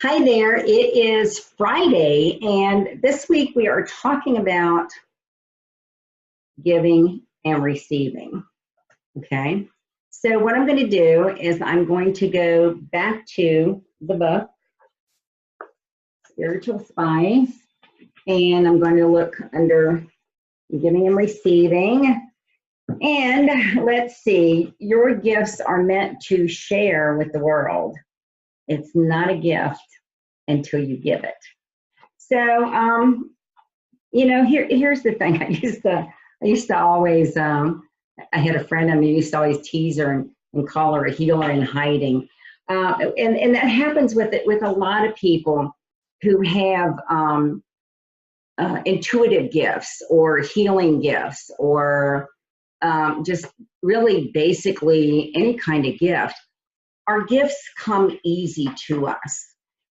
Hi there, it is Friday, and this week we are talking about giving and receiving. Okay, so what I'm going to do is I'm going to go back to the book, Spiritual Spice, and I'm going to look under giving and receiving. And let's see, your gifts are meant to share with the world. It's not a gift until you give it. So, here's the thing. I used to always, I had a friend of mine who used to always tease her and call her a healer in hiding. And that happens with a lot of people who have intuitive gifts or healing gifts or just really basically any kind of gift. Our gifts come easy to us.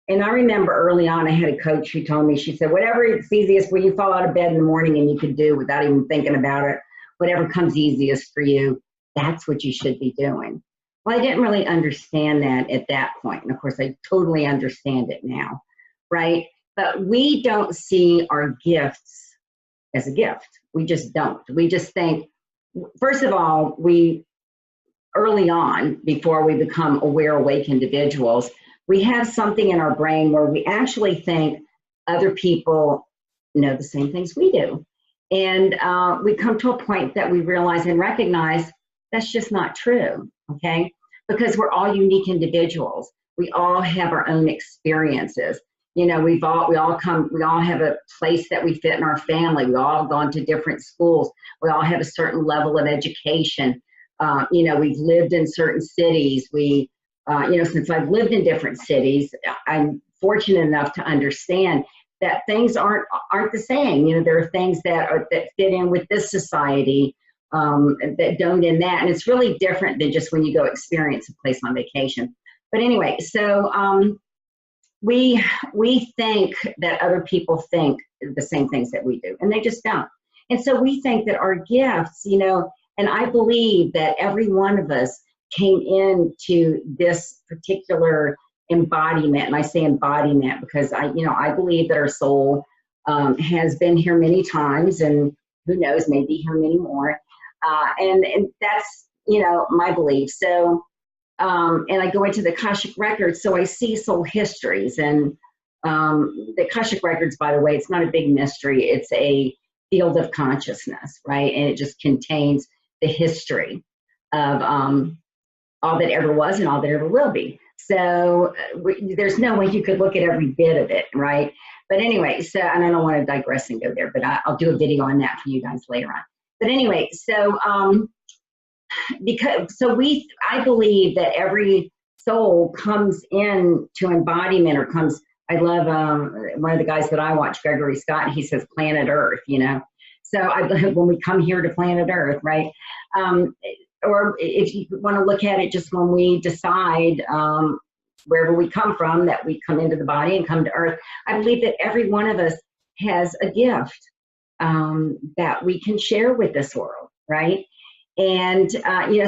And I remember early on, I had a coach who told me, she said, whatever is easiest when you fall out of bed in the morning and you can do without even thinking about it, whatever comes easiest for you, that's what you should be doing. Well, I didn't really understand that at that point. And of course, I totally understand it now, right? But we don't see our gifts as a gift. We just don't. We just think, first of all, early on, before we become aware, awake individuals, we have something in our brain where we actually think other people know the same things we do. And we come to a point that we realize and recognize that's just not true, okay? Because we're all unique individuals. We all have our own experiences. You know, we all have a place that we fit in our family. We all gone to different schools. We all have a certain level of education. We've lived in certain cities. Since I've lived in different cities, I'm fortunate enough to understand that things aren't the same. You know, there are things that fit in with this society that don't in that, and it's really different than just when you go experience a place on vacation. But anyway, so we think that other people think the same things that we do, and they just don't. And so we think that our gifts, and I believe that every one of us came into this particular embodiment, and I say embodiment because I believe that our soul has been here many times, and who knows, may be here many more, and that's my belief. So, and I go into the Akashic records, so I see soul histories, and the Akashic records, by the way, it's not a big mystery. It's a field of consciousness, right? And it just contains the history of all that ever was and all that ever will be. So there's no way you could look at every bit of it, right? But anyway, so, and I don't want to digress and go there, but I'll do a video on that for you guys later on. But anyway, so I believe that every soul comes in to embodiment or comes. I love one of the guys that I watch, Gregory Scott, and he says planet Earth, So when we come here to planet Earth, right? Or if you want to look at it just when we decide wherever we come from, that we come into the body and come to Earth, I believe that every one of us has a gift that we can share with this world, right? And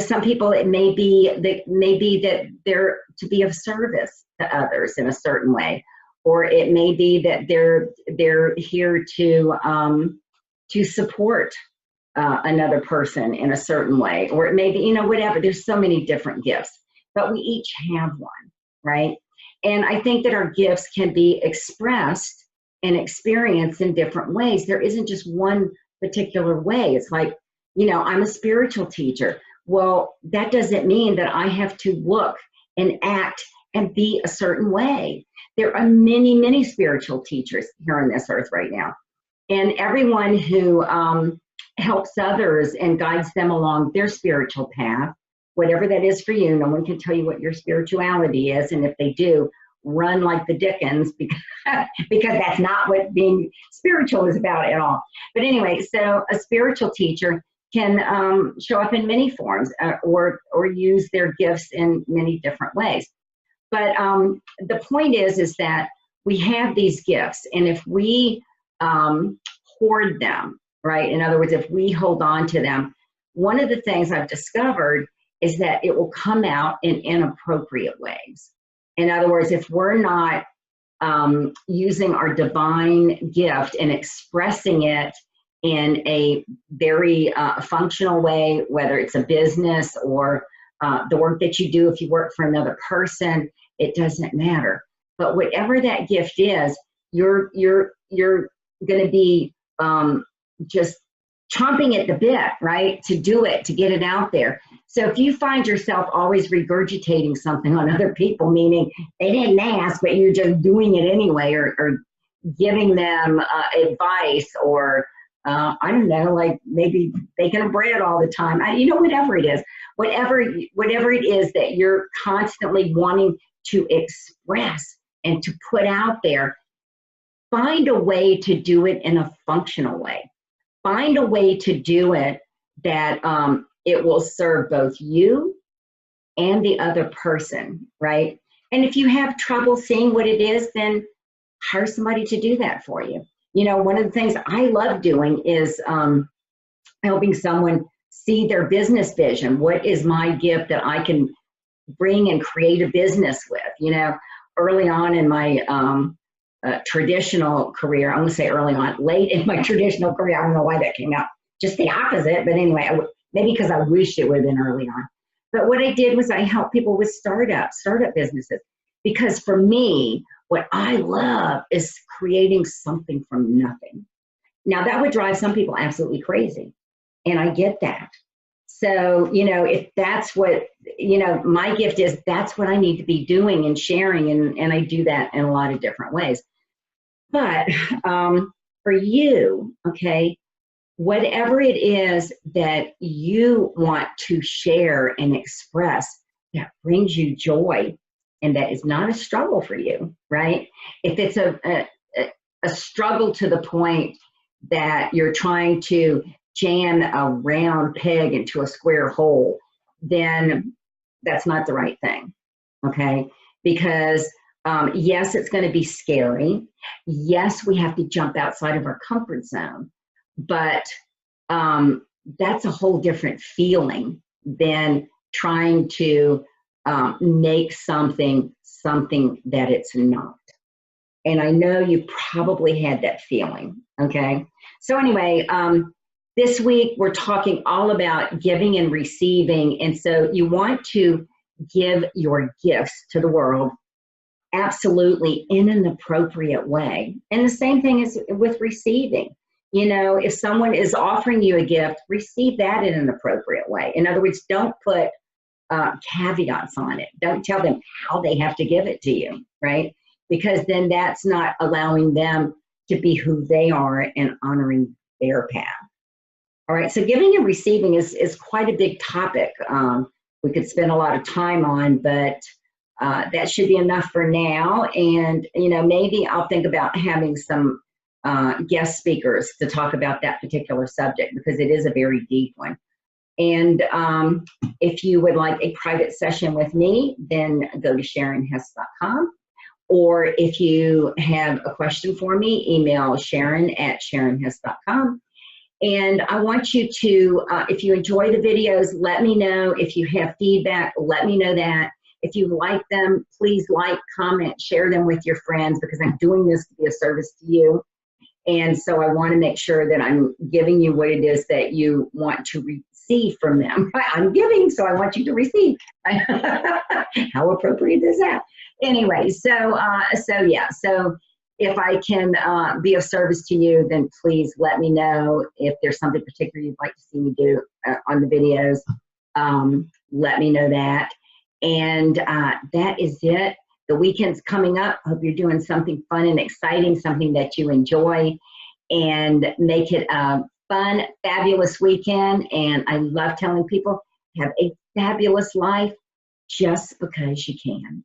some people, it may be that they're to be of service to others in a certain way, or it may be that they're here to support another person in a certain way, or it may be, whatever. There's so many different gifts, but we each have one, right? And I think that our gifts can be expressed and experienced in different ways. There isn't just one particular way. It's like, I'm a spiritual teacher. Well, that doesn't mean that I have to look and act and be a certain way. There are many, many spiritual teachers here on this earth right now. And everyone who helps others and guides them along their spiritual path, whatever that is for you. No one can tell you what your spirituality is, and if they do, run like the Dickens, because that's not what being spiritual is about at all. But anyway, so a spiritual teacher can show up in many forms or use their gifts in many different ways. But the point is that we have these gifts, and if we hoard them, right? In other words, if we hold on to them, one of the things I've discovered is that it will come out in inappropriate ways. In other words, if we're not using our divine gift and expressing it in a very functional way, whether it's a business or the work that you do if you work for another person, it doesn't matter. But whatever that gift is, you're going to be just chomping at the bit, right, to do it, to get it out there. So if you find yourself always regurgitating something on other people, meaning they didn't ask, but you're just doing it anyway, or giving them advice, or I don't know, like maybe baking a bread all the time, whatever it is, whatever it is that you're constantly wanting to express and to put out there, find a way to do it in a functional way. Find a way to do it that it will serve both you and the other person, right? And if you have trouble seeing what it is, then hire somebody to do that for you. One of the things I love doing is helping someone see their business vision. What is my gift that I can bring and create a business with? Early on in my traditional career, I'm going to say early on, late in my traditional career, I don't know why that came out, just the opposite, but anyway, maybe because I wished it would have been early on. But what I did was I helped people with startup businesses, because for me, what I love is creating something from nothing. Now that would drive some people absolutely crazy, and I get that. So, if that's what, my gift is, that's what I need to be doing and sharing, and I do that in a lot of different ways. But for you, okay, whatever it is that you want to share and express that brings you joy and that is not a struggle for you, right? If it's a struggle to the point that you're trying to jam a round peg into a square hole, then that's not the right thing, okay? Because yes, it's going to be scary. Yes, we have to jump outside of our comfort zone, but that's a whole different feeling than trying to make something that it's not. And I know you probably had that feeling, okay? So anyway, this week we're talking all about giving and receiving. And so you want to give your gifts to the world absolutely in an appropriate way. And the same thing is with receiving. If someone is offering you a gift, receive that in an appropriate way. In other words, don't put caveats on it. Don't tell them how they have to give it to you, right? Because then that's not allowing them to be who they are and honoring their path. All right, so giving and receiving is quite a big topic. We could spend a lot of time on, but that should be enough for now. And, maybe I'll think about having some guest speakers to talk about that particular subject, because it is a very deep one. And if you would like a private session with me, then go to SharonHess.com. Or if you have a question for me, email Sharon@SharonHess.com. And I want you to, if you enjoy the videos, let me know. If you have feedback, let me know that. If you like them, please like, comment, share them with your friends, because I'm doing this to be a service to you. And so I want to make sure that I'm giving you what it is that you want to receive from them. I'm giving, so I want you to receive. How appropriate is that? Anyway, so yeah. So if I can be of service to you, then please let me know. If there's something particular you'd like to see me do on the videos, let me know that. And that is it. The weekend's coming up. Hope you're doing something fun and exciting, something that you enjoy, and make it a fun, fabulous weekend. And I love telling people, have a fabulous life just because you can.